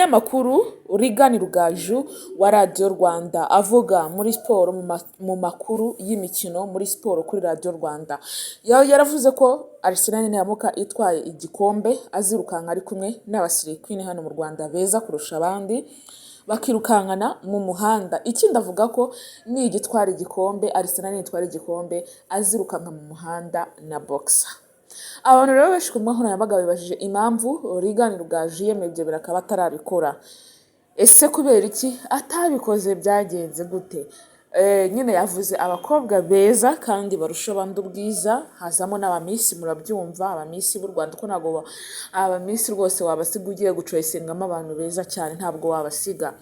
Umunyamakuru Regan Rugaju wa Radio Rwanda avuga muri siporo mu makuru y'imikino muri siporo kuri Radio Rwanda yaravuze ko Arsenal ntiyamuka itwaye igikombe azirukanka ari kumwe n'abasirikwi hano mu Rwanda beza kurusha abandi bakirukankana mu muhanda. Ikindi avuga ko ni igitwara igikombe Arsenal nitwara igikombe azirukanka mu muhanda na boxer. Abantu rero benshi ku nkoranyambaga bibajije impamvu Regan Rugaju yemeye ibyo birakaba atarabikora. Ese kubera iki atabikoze, byagenze gute? Nyine yavuze abakobwa beza kandi barusha abandi ubwiza, hazamo n'abamisi, murabyumva abamisi b'u Rwanda ko ntabwo abamisi rwose wabasiga ugiye gucoyisingamo abantu beza cyane, ntabwo wabasiga.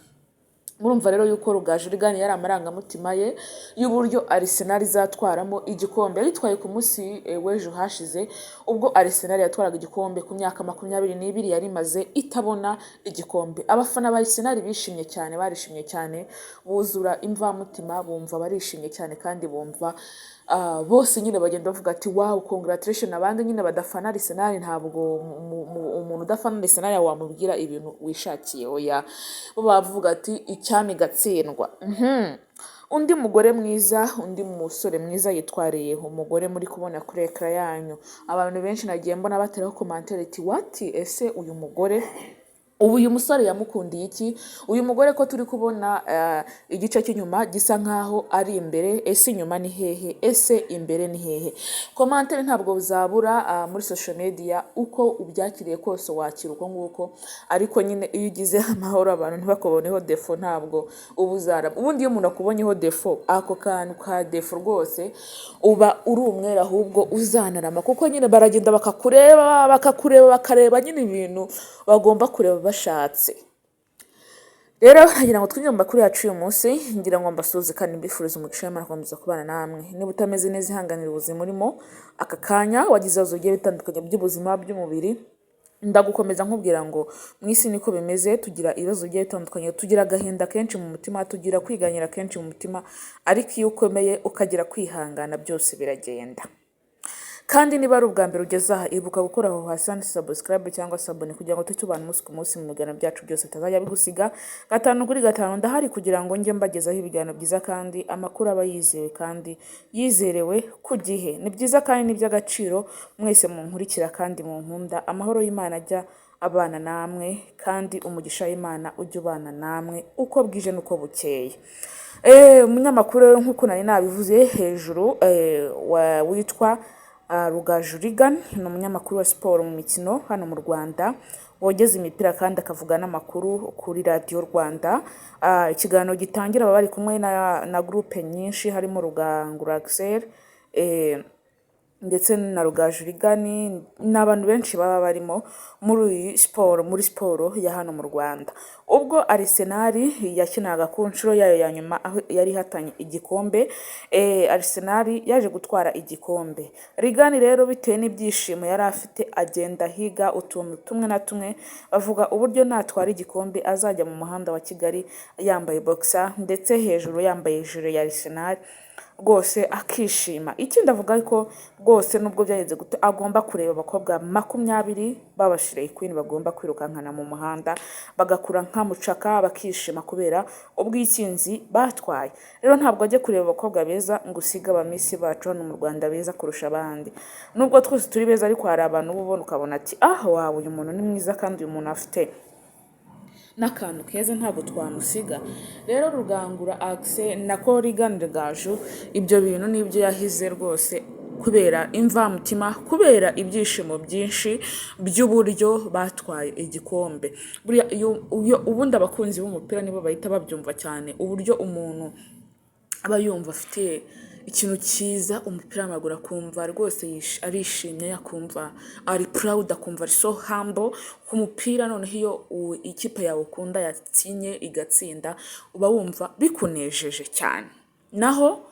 Murumva rero yuko Rugaju Regan yari amarangamutima ye y'uburyo Arsenal izatwaramo igikombe. Yitwaye ku munsi w'ejo hashize ubwo Arsenal yatwaraga igikombe ku myaka 22 yari imaze itabona igikombe. Abafana ba Arsenal bishimye cyane, barishimye cyane, buzura imvamutima, bumva barishimye cyane kandi bumva bose nyine bagenda bavuga ati wow, congratulations. Abandi nyine badafana Arsenal, ntabwo umuntu udafana Arsenal wamubwira ibintu wishakiye, oya, bo bavuga ati icyami gatsindwa. Undi mugore mwiza, undi musore mwiza yitwariye umugore muri kubona kuri ekara yanyu. Abantu benshi nagiye mbona bateraho commentaire ati what, ese uyu mugore uyu musore yamukundiye iki? Uyu mugore ko turi kubona igice cy'inyuma gisa nkaho ari imbere, ese inyuma ni hehe, ese imbere ni hehe? Commentaire ntabwo uzabura muri social media, uko ubyakiriye kose wakira uko nguko, ariko nyine iyo ugize amahoro abantu ntibakuboneho defo ntabwo ubuzara. Ubundi iyo umuntu akubonyeho defo, ako kantu ka defo rwose uba uri umwere, ahubwo uzanarama, kuko nyine baragenda bakareba nyine ibintu bagomba kureba bashatse. Rero ngira ngo twinjire mu makuru yacu uyu munsi, ngira ngo mbasuze kandi mbifuriza umugisha w'Imana gukomeza kubana namwe. Niba utameze neza ihanganira ubuzima urimo aka kanya, wagize ibibazo bigiye bitandukanye by'ubuzima by'umubiri, ndagukomeza nkubwira ngo mu isi niko bimeze, tugira ibibazo bigiye bitandukanye, tugira agahinda kenshi mu mutima, tugira kwiganyira kenshi mu mutima, ariko iyo ukomeye ukagira kwihangana byose biragenda. Kandi niba ari ubwa mbere ugeze aha, ibuka gukora aho hasi handitse subscribe cyangwa sabone kugira ngo tujye umunsi ku munsi mu biganiro byacu byose bitazajya bigusiga 5 kuri 5. Ndahari kugira ngo njye mbagezaho ibiganiro byiza kandi amakuru aba yizewe kandi yizerewe ku gihe. Ni byiza kandi ni by'agaciro mwese munkurikira kandi munkunda. Amahoro y'Imana ajya abana namwe kandi umugisha w'Imana ujye ubana namwe uko bwije nuko bukeye. Umunyamakuru nk'uko nari nabivuze hejuru witwa Rugaju Regan, ni umunyamakuru wa siporo mu mikino hano mu Rwanda, wogeze imipira kandi akavuga n'amakuru kuri Radio Rwanda. Ikiganiro gitangira baba bari kumwe na groupe nyinshi, harimo Rugangura Axel ndetse na Rugaju Regan, n'abantu benshi baba barimo muri siporo ya hano mu Rwanda. Ubwo Arsenal yakinaga ku nshuro yayo ya nyuma aho yari hatanye igikombe, Arsenal yaje gutwara igikombe. Regan rero bitewe n'ibyishimo yari afite, agenda higa utuntu tumwe na tumwe, bavuga uburyo natwara igikombe azajya mu muhanda wa Kigali yambaye boxer ndetse hejuru yambaye jire ya Arsenal, rwose akishima. Ikindi avuga ko rwose nubwo byagenze gute agomba kureba abakobwa 20 babashireye queen bagomba kwirukankana mu muhanda bagakura nka mucaka bakishima kubera ubwikinzi batwaye. Rero ntabwo ajye kureba abakobwa beza ngo usiga abamisi bacu hano mu Rwanda beza kurusha abandi. Nubwo twese turi beza, ariko hari abantu ubona ukabona ati wawe uyu muntu ni mwiza kandi uyu muntu afite n'akantu keza ntabwo twamusiga. Rero Rugangura Axel na Regan Rugaju ibyo bintu nibyo yahize rwose, kubera imvamutima, kubera ibyishimo byinshi by'uburyo batwaye igikombe. Ubundi abakunzi b'umupira nibo bahita babyumva cyane, uburyo umuntu aba yumva afite ikintu cyiza umupira w'amaguru, akumva rwose arishimye, akumva ari proud, akumva ari so humble ku mupira. Noneho iyo ikipe yawe ukunda yatsinye igatsinda, uba wumva bikunejeje cyane. Naho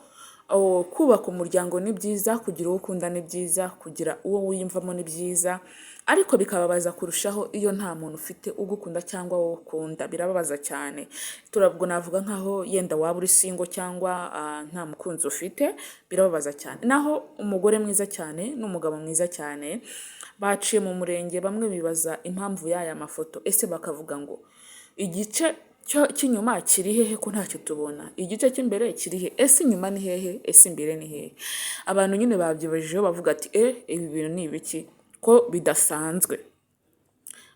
kubaka umuryango ni byiza, kugira uwo ukunda ni byiza, kugira uwo wiyumvamo ni byiza, ariko bikababaza kurushaho iyo nta muntu ufite ugukunda cyangwa wowe ukunda, birababaza cyane. Turabwo navuga nkaho yenda waba uri single cyangwa nta mukunzi ufite, birababaza cyane. Naho umugore mwiza cyane n'umugabo mwiza cyane baciye mu murenge, bamwe bibaza impamvu y'aya mafoto, ese bakavuga ngo igice cy'inyuma kiri hehe ko ntacyo tubona, igice cy'imbere kiri he, ese inyuma ni hehe, ese imbere ni hehe? Abantu nyine babyibajijeho bavuga ati ibi bintu ni ibiki ko bidasanzwe.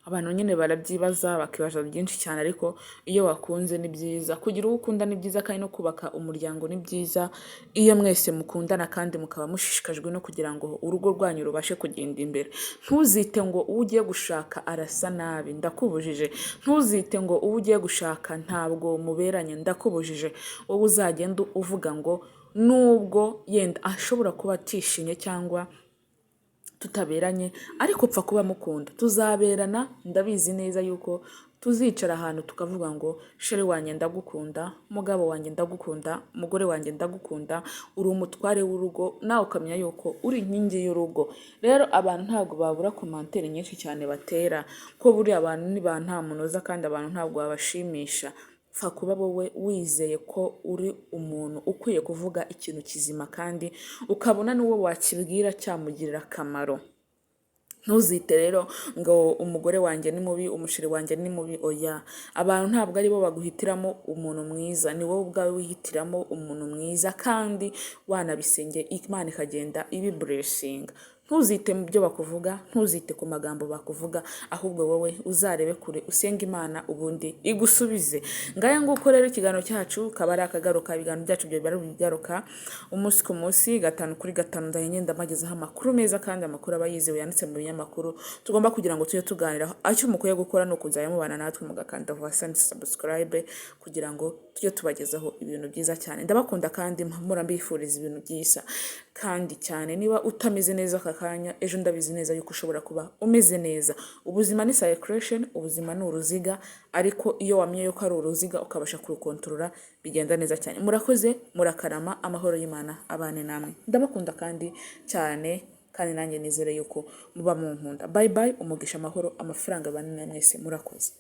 Abantu nyine barabyibaza bakibaza byinshi cyane, ariko iyo wakunze ni byiza, kugira uwo ukunda ni byiza, kandi no kubaka umuryango ni byiza iyo mwese mukundana kandi mukaba mushishikajwe no kugira ngo urugo rwanyu rubashe kugenda imbere. Ntuzite ngo uwo ugiye gushaka arasa nabi, ndakubujije. Ntuzite ngo uwo ugiye gushaka ntabwo muberanye, ndakubujije. Wowe uzagenda uvuga ngo nubwo yenda ashobora kuba atishimye cyangwa tutaberanye, ariko upfa kuba mukunda, tuzaberana. Ndabizi neza yuko tuzicara ahantu tukavuga ngo sheri wanjye ndagukunda, mugabo wanjye ndagukunda, mugore wanjye ndagukunda, uri umutware w'urugo, nawe ukamenya yuko uri inkingi y'urugo. Rero abantu ntabwo babura komantere nyinshi cyane batera ko buriya abantu ni ba nta munoza kandi abantu ntabwo babashimisha. Pfa kuba wowe wizeye ko uri umuntu ukwiye kuvuga ikintu kizima kandi ukabona n'uwo wakibwira cyamugirira akamaro. Ntuzite rero ngo umugore wanjye ni mubi, umusheri wanjye ni mubi. Oya, abantu ntabwo ari bo baguhitiramo umuntu mwiza, ni wowe ubwawe wihitiramo umuntu mwiza, kandi wanabisenge Imana ikagenda ibi blessinga. Ntuzite mu byo bakuvuga, ntuzite ku magambo bakuvuga, ahubwo wowe uzarebe kure, usenga Imana ubundi igusubize. Ngaya nguko rero ikiganiro cyacu kaba ari akagaruka. Ibiganiro byacu byo bari bigaruka umunsi ku munsi, 5 kuri 5 ndagenda magezaho amakuru meza kandi amakuru aba yizewe yanditse mu binyamakuru tugomba kugira ngo tujye tuganiraho. Icyo mukwiye gukora ni ukuzajya mubana natwe mugakanda subscribe kugira ngo tujye tubagezaho ibintu byiza cyane. Ndabakunda kandi mpamura mbifuriza ibintu byiza kandi cyane. Niba utameze neza aka kanya, ejo ndabizi neza yuko ushobora kuba umeze neza. Ubuzima ni circulation, ubuzima ni uruziga, ariko iyo wamenye yuko ari uruziga ukabasha kurukontorora bigenda neza cyane. Murakoze, murakarama, amahoro y'Imana abane namwe. Ndabakunda kandi cyane, kandi nanjye nizere yuko muba munkunda. Bye bye, umugisha, amahoro, amafaranga abane na mwese. Murakoze.